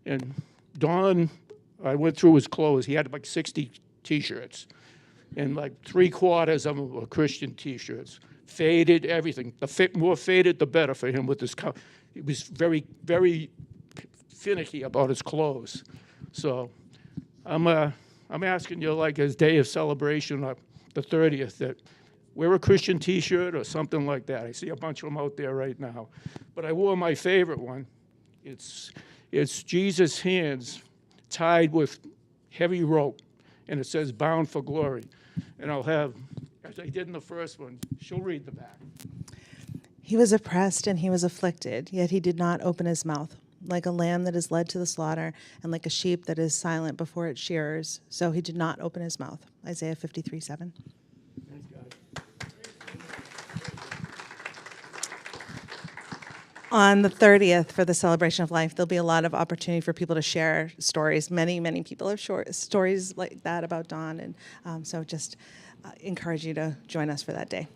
And Don, I went through his clothes. He had like 60 T-shirts, and like 3/4 of them were Christian T-shirts. Faded, everything. The more faded, the better for him with his he was very, very finicky about his clothes. So I'm asking you, like, his day of celebration, the 30th, that wear a Christian T-shirt or something like that. I see a bunch of them out there right now. But I wore my favorite one. It's Jesus' hands tied with heavy rope, and it says "Bound for Glory." And I'll have, as I did in the first one, she'll read the back. He was oppressed and he was afflicted, yet he did not open his mouth. Like a lamb that is led to the slaughter, and like a sheep that is silent before its shearers, so he did not open his mouth. Isaiah 53:7. Thanks, guys. On the 30th, for the celebration of life, there'll be a lot of opportunity for people to share stories. Many, many people have stories like that about Don, and so just encourage you to join us for that day.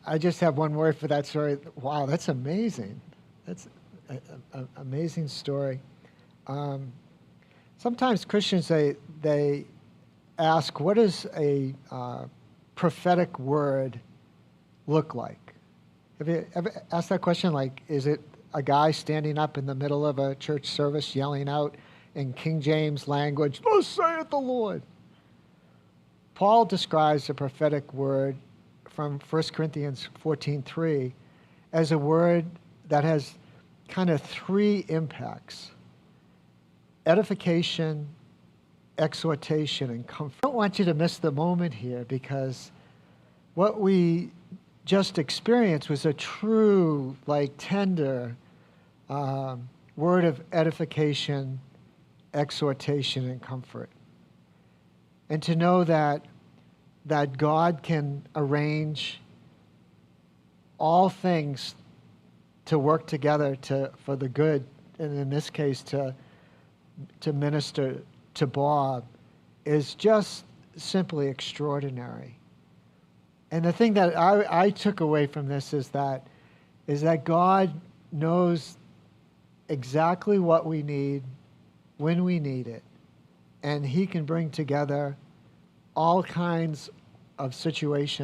I just have one word for that story. Wow, that's amazing. That's an amazing story. Sometimes Christians, they ask, what does a prophetic word look like? Have you ever asked that question? Like, is it a guy standing up in the middle of a church service yelling out in King James language, "Thus saith the Lord"? Paul describes the prophetic word from 1 Corinthians 14:3 as a word that has kind of three impacts: edification, exhortation, and comfort. I don't want you to miss the moment here, because what we just experienced was a true, like, tender word of edification, exhortation, and comfort. And to know that God can arrange all things to work together for the good, and in this case to minister to Bob, is just simply extraordinary. And the thing that I took away from this is that God knows exactly what we need when we need it, and he can bring together all kinds of situations